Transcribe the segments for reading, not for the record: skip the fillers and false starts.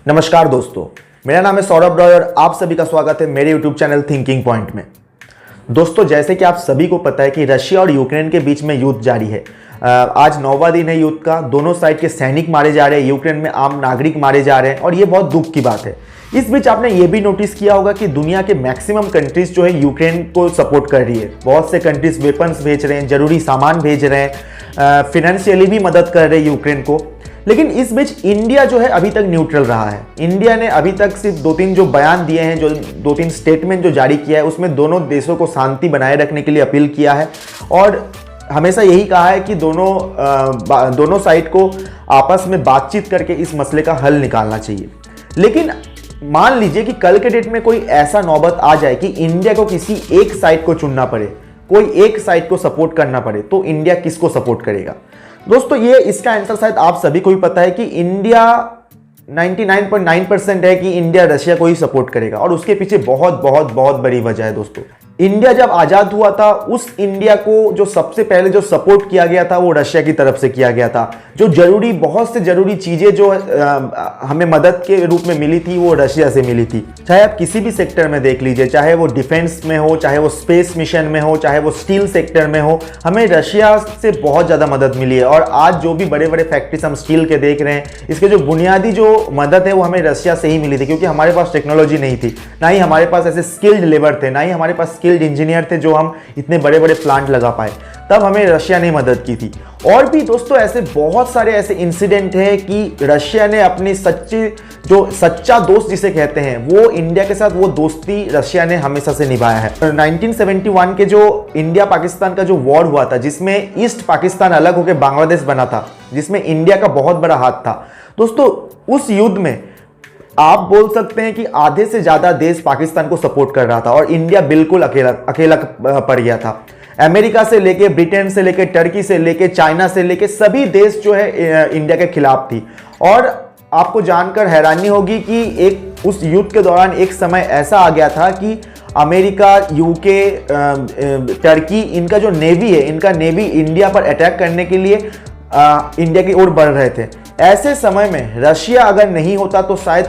नमस्कार दोस्तों, मेरा नाम है सौरभ रॉय और आप सभी का स्वागत है मेरे YouTube चैनल थिंकिंग पॉइंट में। दोस्तों, जैसे कि आप सभी को पता है कि रशिया और यूक्रेन के बीच में युद्ध जारी है। आज 9वां दिन है युद्ध का। दोनों साइड के सैनिक मारे जा रहे हैं, यूक्रेन में आम नागरिक मारे जा रहे हैं और ये बहुत दुख की बात है। इस बीच आपने ये भी नोटिस किया होगा कि दुनिया के मैक्सिमम कंट्रीज जो है यूक्रेन को सपोर्ट कर रही है। बहुत से कंट्रीज वेपन्स भेज रहे हैं, जरूरी सामान भेज रहे हैं, फिनेंशियली भी मदद कर रहे हैं यूक्रेन को। लेकिन इस बीच इंडिया जो है अभी तक न्यूट्रल रहा है। इंडिया ने अभी तक सिर्फ 2-3 जो बयान दिए हैं, जो 2-3 स्टेटमेंट जो जारी किया है, उसमें दोनों देशों को शांति बनाए रखने के लिए अपील किया है और हमेशा यही कहा है कि दोनों साइड को आपस में बातचीत करके इस मसले का हल निकालना चाहिए। लेकिन मान लीजिए कि कल के डेट में कोई ऐसा नौबत आ जाए कि इंडिया को किसी एक साइड को चुनना पड़े, कोई एक साइड को सपोर्ट करना पड़े, तो इंडिया किसको सपोर्ट करेगा? दोस्तों, ये इसका आंसर शायद आप सभी को भी पता है कि इंडिया 99.9% है कि इंडिया रशिया को ही सपोर्ट करेगा और उसके पीछे बहुत बहुत बहुत बड़ी वजह है। दोस्तों, इंडिया जब आजाद हुआ था, उस इंडिया को जो सबसे पहले जो सपोर्ट किया गया था वो रशिया की तरफ से किया गया था। जो जरूरी, बहुत से जरूरी चीजें जो हमें मदद के रूप में मिली थी वो रशिया से मिली थी। चाहे आप किसी भी सेक्टर में देख लीजिए, चाहे वो डिफेंस में हो, चाहे वो स्पेस मिशन में हो, चाहे वो स्टील सेक्टर में हो, हमें रशिया से बहुत ज्यादा मदद मिली है। और आज जो भी बड़े बड़े फैक्ट्रीज हम स्टील के देख रहे हैं, इसके जो बुनियादी जो मदद है वो हमें रशिया से ही मिली थी, क्योंकि हमारे पास टेक्नोलॉजी नहीं थी, ना ही हमारे पास ऐसे स्किल्ड लेबर थे, ना ही हमारे पास स्किल्ड इंजीनियर थे जो हम इतने बड़े बड़े प्लांट लगा पाए। तब हमें रशिया ने मदद की थी। और भी दोस्तों ऐसे बहुत सारे ऐसे इंसिडेंट हैं कि रशिया ने अपनी सच्चा दोस्त जिसे कहते हैं, वो इंडिया के साथ वो दोस्ती रशिया ने हमेशा से निभाया है। 1971 के जो इंडिया पाकिस्तान का जो वॉर हुआ था, जिसमें ईस्ट पाकिस्तान अलग होकर बांग्लादेश बना था, जिसमें इंडिया का बहुत बड़ा हाथ था। दोस्तों, उस युद्ध में आप बोल सकते हैं कि आधे से ज्यादा देश पाकिस्तान को सपोर्ट कर रहा था और इंडिया बिल्कुल अकेला पड़ गया था। अमेरिका से लेके, ब्रिटेन से लेके, टर्की से लेके, चाइना से लेके सभी देश जो है इंडिया के खिलाफ थी। और आपको जानकर हैरानी होगी कि उस युद्ध के दौरान एक समय ऐसा आ गया था कि अमेरिका, यूके, टर्की, इनका जो नेवी है, इनका नेवी इंडिया पर अटैक करने के लिए इंडिया की ओर बढ़ रहे थे। ऐसे समय में रशिया अगर नहीं होता तो शायद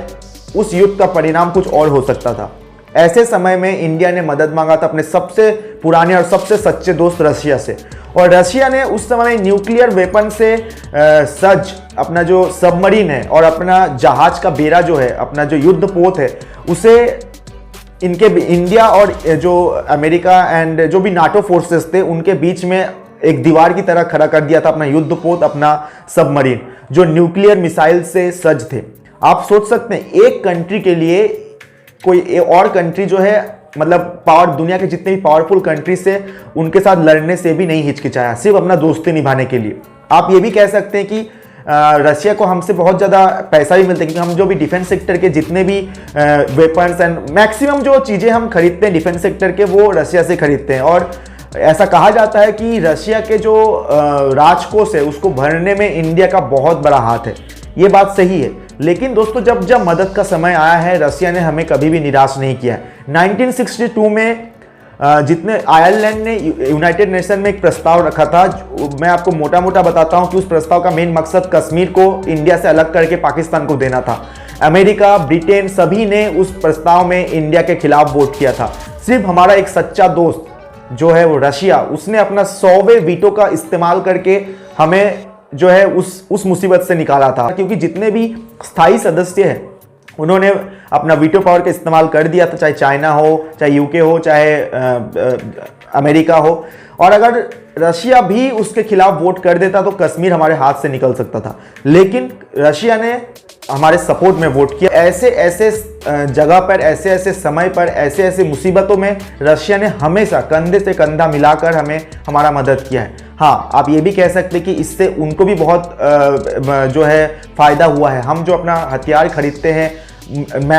उस युद्ध का परिणाम कुछ और हो सकता था। ऐसे समय में इंडिया ने मदद मांगा था अपने सबसे पुराने और सबसे सच्चे दोस्त रशिया से। और रशिया ने उस समय न्यूक्लियर वेपन से सज्ज अपना जो सबमरीन है और अपना जहाज का बेड़ा जो है, अपना जो युद्ध पोत है, उसे इंडिया और जो अमेरिका एंड जो भी नाटो फोर्सेस थे उनके बीच में एक दीवार की तरह खड़ा कर दिया था अपना युद्ध पोत, अपना सबमरीन, जो न्यूक्लियर मिसाइल से सज्ज थे। आप सोच सकते हैं, एक कंट्री के लिए कोई और कंट्री जो है, मतलब दुनिया के जितने भी पावरफुल कंट्री से, उनके साथ लड़ने से भी नहीं हिचकिचाया, सिर्फ अपना दोस्ती निभाने के लिए। आप ये भी कह सकते हैं कि रशिया को हमसे बहुत ज़्यादा पैसा भी मिलता है, क्योंकि हम जो भी डिफेंस सेक्टर के जितने भी वेपन्स एंड मैक्सिमम जो चीज़ें हम खरीदते हैं डिफेंस सेक्टर के, वो रशिया से खरीदते हैं। और ऐसा कहा जाता है कि रशिया के जो राजकोष है उसको भरने में इंडिया का बहुत बड़ा हाथ है। ये बात सही है। लेकिन दोस्तों, जब मदद का समय आया है, रशिया ने हमें कभी भी निराश नहीं किया है। 1962 में जितने आयरलैंड ने यूनाइटेड नेशन में एक प्रस्ताव रखा था, मैं आपको मोटा मोटा बताता हूं कि उस प्रस्ताव का मेन मकसद कश्मीर को इंडिया से अलग करके पाकिस्तान को देना था। अमेरिका, ब्रिटेन सभी ने उस प्रस्ताव में इंडिया के खिलाफ वोट किया था। सिर्फ हमारा एक सच्चा दोस्त जो है वो रशिया, उसने अपना 100वें वीटो का इस्तेमाल करके हमें जो है उस मुसीबत से निकाला था। क्योंकि जितने भी स्थायी सदस्य हैं उन्होंने अपना वीटो पावर का इस्तेमाल कर दिया था, चाहे चाइना हो, चाहे यूके हो, चाहे अमेरिका हो। और अगर रशिया भी उसके खिलाफ वोट कर देता तो कश्मीर हमारे हाथ से निकल सकता था। लेकिन रशिया ने हमारे सपोर्ट में वोट किया। ऐसे ऐसे जगह पर, ऐसे ऐसे समय पर, ऐसे ऐसे मुसीबतों में रशिया ने हमेशा कंधे से कंधा मिलाकर हमें हमारा मदद किया है। हाँ, आप ये भी कह सकते हैं कि इससे उनको भी बहुत जो है फ़ायदा हुआ है। हम जो अपना हथियार खरीदते हैं,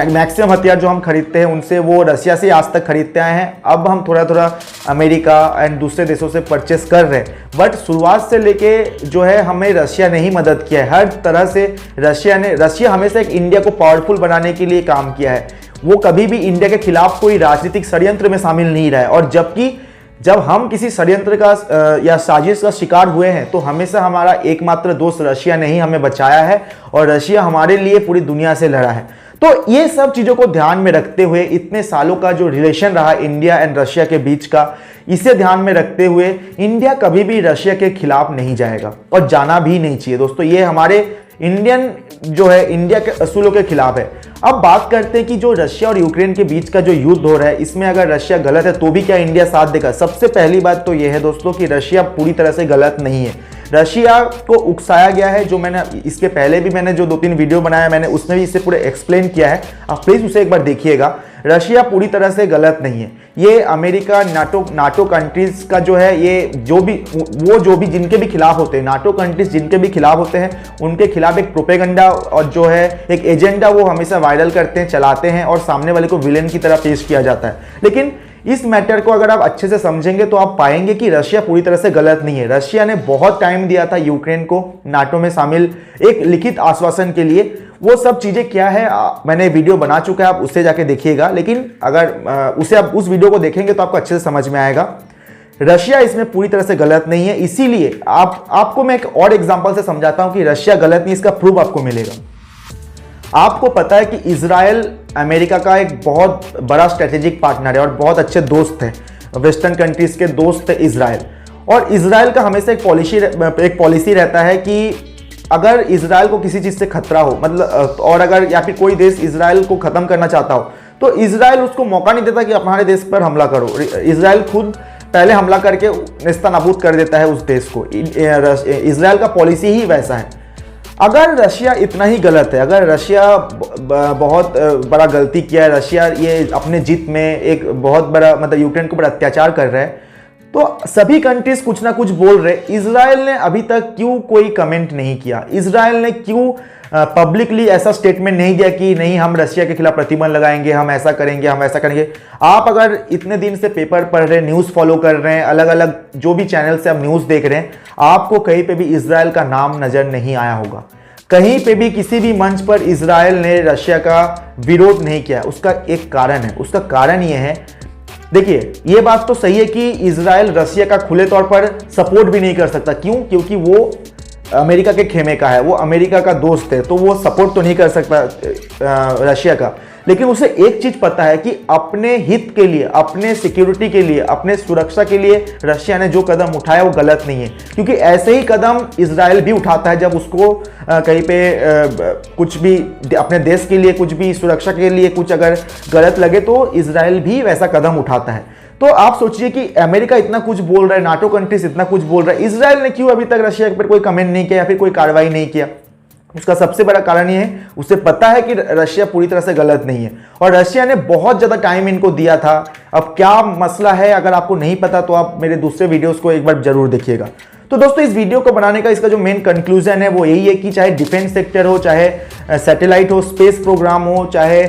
मैक्सिमम हथियार जो हम खरीदते हैं उनसे वो रशिया से आज तक खरीदते आए हैं। अब हम थोड़ा थोड़ा अमेरिका एंड दूसरे देशों से परचेस कर रहे हैं। बट शुरुआत से लेके जो है हमें रशिया ने ही मदद किया है हर तरह से। रशिया हमेशा एक इंडिया को पावरफुल बनाने के लिए काम किया है। वो कभी भी इंडिया के खिलाफ कोई राजनीतिक षड्यंत्र में शामिल नहीं रहा है। और जबकि जब हम किसी षड्यंत्र का या साजिश का शिकार हुए हैं तो हमेशा हमारा एकमात्र दोस्त रशिया ने ही हमें बचाया है और रशिया हमारे लिए पूरी दुनिया से लड़ा है। तो ये सब चीज़ों को ध्यान में रखते हुए इतने सालों का जो रिलेशन रहा इंडिया एंड रशिया के बीच का, इसे ध्यान में रखते हुए इंडिया कभी भी रशिया के खिलाफ नहीं जाएगा और जाना भी नहीं चाहिए दोस्तों। ये हमारे इंडियन जो है इंडिया के असूलों के खिलाफ है। अब बात करते हैं कि जो रशिया और यूक्रेन के बीच का जो युद्ध हो रहा है, इसमें अगर रशिया गलत है तो भी क्या इंडिया साथ देगा? सबसे पहली बात तो यह है दोस्तों कि रशिया पूरी तरह से गलत नहीं है। रशिया को उकसाया गया है, जो मैंने इसके पहले भी मैंने जो 2-3 वीडियो बनाया मैंने उसमें भी इसे पूरे एक्सप्लेन किया है, आप प्लीज उसे एक बार देखिएगा। रशिया पूरी तरह से गलत नहीं है। ये अमेरिका नाटो कंट्रीज का जो है, ये जो भी जिनके भी खिलाफ होते हैं, नाटो कंट्रीज जिनके भी खिलाफ होते हैं, उनके खिलाफ एक प्रोपेगेंडा और जो है एक एजेंडा वो हमेशा वायरल करते हैं, चलाते हैं और सामने वाले को विलेन की तरह पेश किया जाता है। लेकिन इस मैटर को अगर आप अच्छे से समझेंगे तो आप पाएंगे कि रशिया पूरी तरह से गलत नहीं है। रशिया ने बहुत टाइम दिया था यूक्रेन को नाटो में शामिल एक लिखित आश्वासन के लिए। वो सब चीजें क्या है मैंने वीडियो बना चुका है, आप उससे जाके देखिएगा। लेकिन अगर उसे आप उस वीडियो को देखेंगे तो आपको अच्छे से समझ में आएगा रशिया इसमें पूरी तरह से गलत नहीं है। इसीलिए आपको मैं एक और एग्जांपल से समझाता हूं कि रशिया गलत नहीं, इसका प्रूफ आपको मिलेगा। आपको पता है कि इजराइल अमेरिका का एक बहुत बड़ा स्ट्रेटेजिक पार्टनर है और बहुत अच्छे दोस्त हैं, वेस्टर्न कंट्रीज के दोस्त है इजराइल। और इजराइल का हमेशा एक पॉलिसी रहता है कि अगर इजराइल को किसी चीज़ से खतरा हो, मतलब और अगर या फिर कोई देश इजराइल को ख़त्म करना चाहता हो तो इजराइल उसको मौका नहीं देता कि हमारे देश पर हमला करो। इजराइल खुद पहले हमला करके नेस्तनाबूद कर देता है उस देश को। इजराइल का पॉलिसी ही वैसा है। अगर रशिया इतना ही गलत है, अगर रशिया बहुत बड़ा गलती किया है, रशिया ये अपने जीत में एक बहुत बड़ा मतलब यूक्रेन के ऊपर अत्याचार कर रहा है, तो सभी कंट्रीज कुछ ना कुछ बोल रहे। इजराइल ने अभी तक क्यों कोई कमेंट नहीं किया? इजराइल ने क्यों पब्लिकली ऐसा स्टेटमेंट नहीं दिया कि नहीं हम रशिया के खिलाफ प्रतिबंध लगाएंगे, हम ऐसा करेंगे, हम ऐसा करेंगे? आप अगर इतने दिन से पेपर पढ़ रहे हैं, न्यूज़ फॉलो कर रहे हैं, अलग अलग जो भी चैनल से आप न्यूज़ देख रहे हैं, आपको कहीं पे भी इजराइल का नाम नजर नहीं आया होगा। कहीं पे भी किसी भी मंच पर इजराइल ने रशिया का विरोध नहीं किया। उसका एक कारण है, उसका कारण यह है, देखिए ये बात तो सही है कि इजराइल रशिया का खुले तौर पर सपोर्ट भी नहीं कर सकता। क्यों? क्योंकि वो अमेरिका के खेमे का है, वो अमेरिका का दोस्त है, तो वो सपोर्ट तो नहीं कर सकता रशिया का। लेकिन उसे एक चीज पता है कि अपने हित के लिए, अपने सिक्योरिटी के लिए, अपने सुरक्षा के लिए रशिया ने जो कदम उठाया वो गलत नहीं है। क्योंकि ऐसे ही कदम इजराइल भी उठाता है जब उसको कहीं पे कुछ भी अपने देश के लिए, कुछ भी सुरक्षा के लिए कुछ अगर गलत लगे तो इजराइल भी वैसा कदम उठाता है। तो आप सोचिए कि अमेरिका इतना कुछ बोल रहा है, नाटो कंट्रीज इतना कुछ बोल रहा है, इजराइल ने क्यों अभी तक रशिया पर कोई कमेंट नहीं किया या फिर कोई कार्रवाई नहीं किया? उसका सबसे बड़ा कारण ये है, उसे पता है कि रशिया पूरी तरह से गलत नहीं है और रशिया ने बहुत ज़्यादा टाइम इनको दिया था। अब क्या मसला है, अगर आपको नहीं पता तो आप मेरे दूसरे वीडियोस को एक बार जरूर देखिएगा। तो दोस्तों इस वीडियो को बनाने का इसका जो मेन कंक्लूजन है वो यही है कि चाहे डिफेंस सेक्टर हो, चाहे सैटेलाइट हो, स्पेस प्रोग्राम हो, चाहे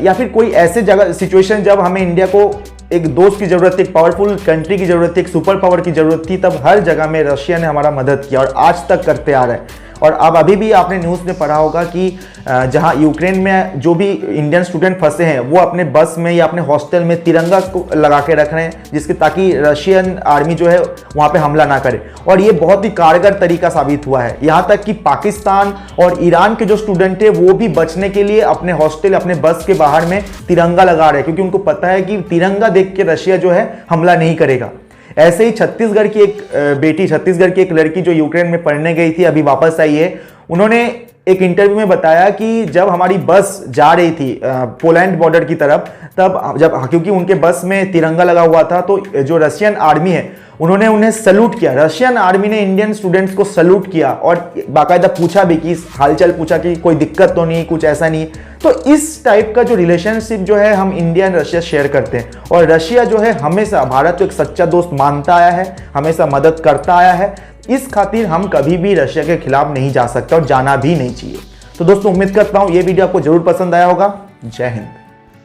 या फिर कोई ऐसे जगह सिचुएशन जब हमें इंडिया को एक दोस्त की जरूरत थी, एक पावरफुल कंट्री की जरूरत थी, एक सुपर पावर की जरूरत थी, तब हर जगह में रशिया ने हमारा मदद किया और आज तक करते आ रहा है। और अब अभी भी आपने न्यूज़ में पढ़ा होगा कि जहां यूक्रेन में जो भी इंडियन स्टूडेंट फंसे हैं वो अपने बस में या अपने हॉस्टल में तिरंगा को लगा के रख रहे हैं, जिसके ताकि रशियन आर्मी जो है वहां पे हमला ना करे। और ये बहुत ही कारगर तरीका साबित हुआ है। यहाँ तक कि पाकिस्तान और ईरान के जो स्टूडेंट थे वो भी बचने के लिए अपने हॉस्टल, अपने बस के बाहर में तिरंगा लगा रहे हैं, क्योंकि उनको पता है कि तिरंगा देख के रशिया जो है हमला नहीं करेगा। ऐसे ही छत्तीसगढ़ की एक बेटी, छत्तीसगढ़ की एक लड़की जो यूक्रेन में पढ़ने गई थी, अभी वापस आई है, उन्होंने एक इंटरव्यू में बताया कि जब हमारी बस जा रही थी पोलैंड बॉर्डर की तरफ, तब जब क्योंकि उनके बस में तिरंगा लगा हुआ था, तो जो रशियन आर्मी है उन्होंने उन्हें सल्यूट किया। रशियन आर्मी ने इंडियन स्टूडेंट्स को सल्यूट किया और बाकायदा पूछा भी कि हालचाल पूछा कि कोई दिक्कत तो नहीं, कुछ ऐसा नहीं। तो इस टाइप का जो रिलेशनशिप जो है हम इंडिया एंड रशिया शेयर करते हैं और रशिया जो है हमेशा भारत को एक सच्चा दोस्त मानता आया है, हमेशा मदद करता आया है। इस खातिर हम कभी भी रशिया के खिलाफ नहीं जा सकते और जाना भी नहीं चाहिए। तो दोस्तों उम्मीद करता हूं ये वीडियो आपको जरूर पसंद आया होगा। जय हिंद।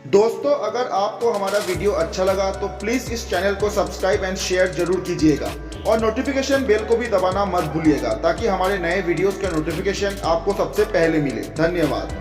दोस्तों अगर आपको हमारा वीडियो अच्छा लगा तो प्लीज इस चैनल को सब्सक्राइब एंड शेयर जरूर कीजिएगा और नोटिफिकेशन बेल को भी दबाना मत भूलिएगा ताकि हमारे नए वीडियोस के नोटिफिकेशन आपको सबसे पहले मिले। धन्यवाद।